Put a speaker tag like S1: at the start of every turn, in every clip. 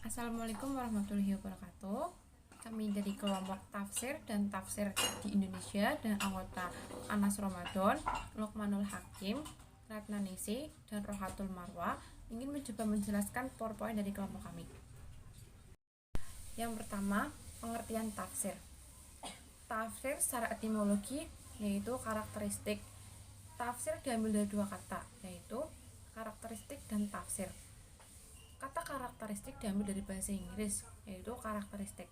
S1: Assalamualaikum warahmatullahi wabarakatuh. Kami dari kelompok tafsir dan tafsir di Indonesia dan anggota Anas Ramadan, Lukmanul Hakim, Ratna Nisi, dan Rohatul Marwa ingin mencoba menjelaskan PowerPoint dari kelompok kami. Yang pertama, pengertian tafsir. Tafsir secara etimologi yaitu karakteristik. Tafsir diambil dari dua kata, yaitu karakteristik dan tafsir. Kata karakteristik diambil dari bahasa Inggris, yaitu karakteristik,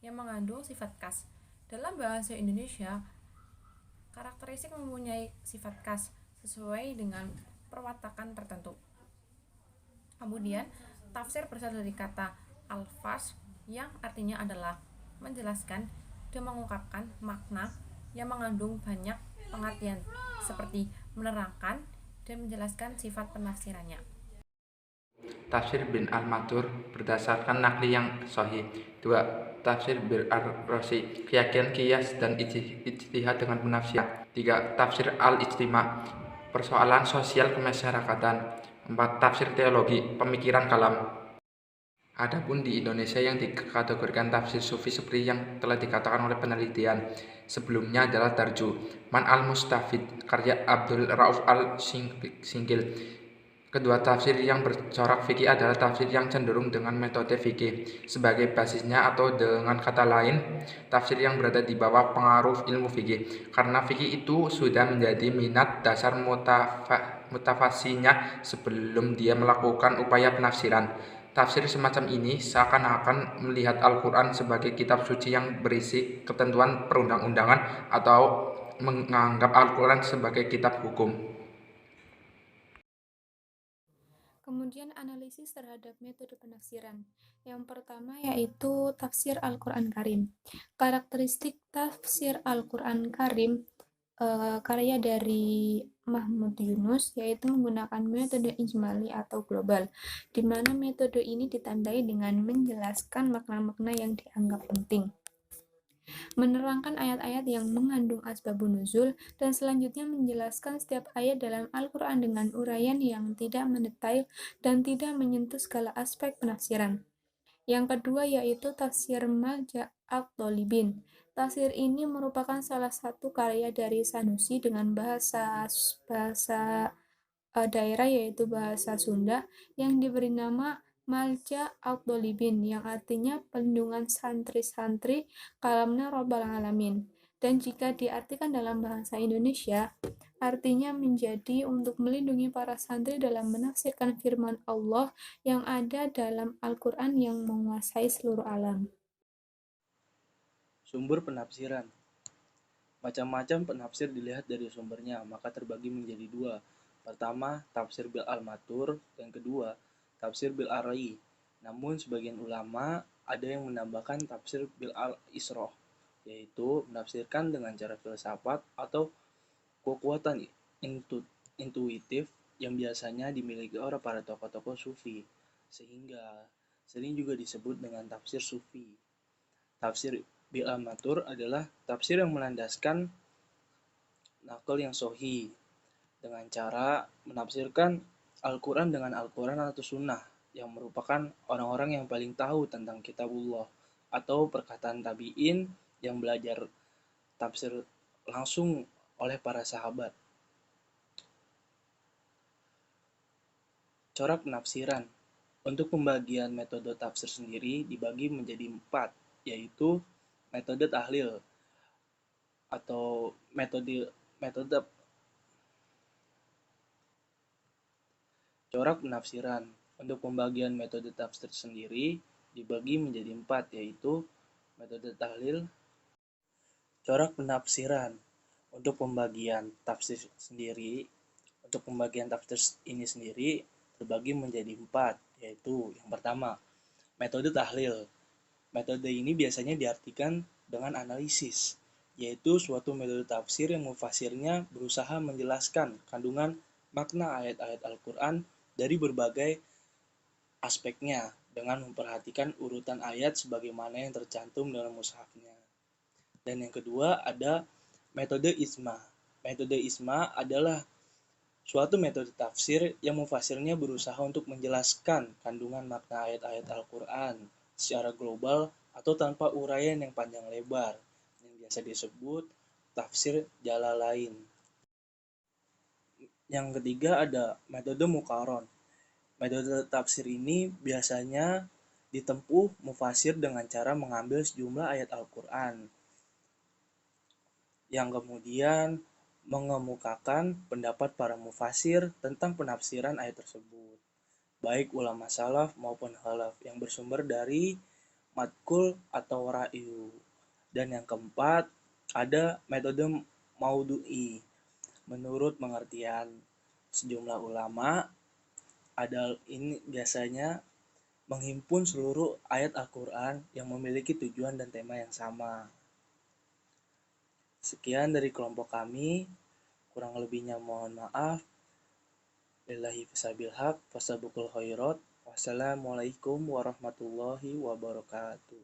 S1: yang mengandung sifat khas. Dalam bahasa Indonesia, karakteristik mempunyai sifat khas sesuai dengan perwatakan tertentu. Kemudian, tafsir berasal dari kata alfaz yang artinya adalah menjelaskan dan mengungkapkan makna yang mengandung banyak pengertian, seperti menerangkan dan menjelaskan sifat penafsirannya.
S2: Tafsir bin al-Matur berdasarkan nakli yang sahih. 2. Tafsir bil ar-Razi, keyakinan qiyas dan ijtihad dengan penafsiran. 3. Tafsir al-Ijtima, persoalan sosial kemasyarakatan. 4. Tafsir teologi, pemikiran kalam. Adapun di Indonesia yang dikategorikan tafsir sufi seperti yang telah dikatakan oleh penelitian sebelumnya adalah Tarjuman al-Mustafid, karya Abdul Rauf al-Singgil. Kedua tafsir yang bercorak fikih adalah tafsir yang cenderung dengan metode fikih sebagai basisnya, atau dengan kata lain, tafsir yang berada di bawah pengaruh ilmu fikih, karena fikih itu sudah menjadi minat dasar mutafasinya sebelum dia melakukan upaya penafsiran. Tafsir semacam ini seakan-akan melihat Al-Quran sebagai kitab suci yang berisi ketentuan perundang-undangan, atau menganggap Al-Quran sebagai kitab hukum.
S1: Kemudian analisis terhadap metode penafsiran. Yang pertama yaitu tafsir Al-Quran Karim. Karakteristik tafsir Al-Quran Karim karya dari Mahmud Yunus yaitu menggunakan metode ijmali atau global, di mana metode ini ditandai dengan menjelaskan makna-makna yang dianggap penting, menerangkan ayat-ayat yang mengandung asbabun nuzul, dan selanjutnya menjelaskan setiap ayat dalam Al-Quran dengan uraian yang tidak mendetail dan tidak menyentuh segala aspek penafsiran. Yang kedua yaitu tafsir Malja' at-Thalibin. Tafsir ini merupakan salah satu karya dari Sanusi dengan bahasa daerah yaitu bahasa Sunda yang diberi nama Malja' at-Thalibin, yang artinya pelindungan santri-santri kalamnya Rabbal Alamin. Dan jika diartikan dalam bahasa Indonesia, artinya menjadi untuk melindungi para santri dalam menafsirkan firman Allah yang ada dalam Al-Quran yang menguasai seluruh alam.
S3: Sumber penafsiran. Macam-macam penafsir dilihat dari sumbernya, maka terbagi menjadi dua. Pertama, tafsir bil al-Matur, dan kedua, tafsir bil ar-Ra'i. Namun sebagian ulama ada yang menambahkan tafsir bil al-Isroh, yaitu menafsirkan dengan cara filsafat atau kekuatan intuitif yang biasanya dimiliki oleh para tokoh-tokoh sufi, sehingga sering juga disebut dengan tafsir sufi. Tafsir bil al-Matur adalah tafsir yang melandaskan nakal yang sahih dengan cara menafsirkan Al-Quran dengan Al-Quran atau Sunnah yang merupakan orang-orang yang paling tahu tentang kitabullah, atau perkataan tabi'in yang belajar tafsir langsung oleh para sahabat. Corak penafsiran. Untuk pembagian metode tafsir sendiri dibagi menjadi 4, yaitu metode tahlil atau metode corak penafsiran. Untuk pembagian metode tafsir sendiri dibagi menjadi 4, yaitu metode tahlil, corak penafsiran. Untuk pembagian tafsir ini sendiri terbagi menjadi 4, yaitu yang pertama, metode tahlil. Metode ini biasanya diartikan dengan analisis, yaitu suatu metode tafsir yang mufasirnya berusaha menjelaskan kandungan makna ayat-ayat Al-Quran dari berbagai aspeknya dengan memperhatikan urutan ayat sebagaimana yang tercantum dalam mushafnya. Dan yang kedua ada metode isma. Metode isma adalah Suatu metode tafsir yang mufasirnya berusaha untuk menjelaskan kandungan makna ayat-ayat Al-Quran secara global atau tanpa uraian yang panjang lebar, yang biasa disebut tafsir jalalain. Yang ketiga ada metode mukaron. Metode tafsir ini biasanya ditempuh mufasir dengan cara mengambil sejumlah ayat Al-Quran yang kemudian mengemukakan pendapat para mufasir tentang penafsiran ayat tersebut, baik ulama salaf maupun khalaf yang bersumber dari matkul atau ra'yu. Dan yang keempat, ada metode maudu'i. Menurut pengertian sejumlah ulama, ada ini biasanya menghimpun seluruh ayat Al-Quran yang memiliki tujuan dan tema yang sama. Sekian dari kelompok kami, kurang lebihnya mohon maaf. Lillahi fisabil haq, fasabukul khairat. Wassalamualaikum warahmatullahi wabarakatuh.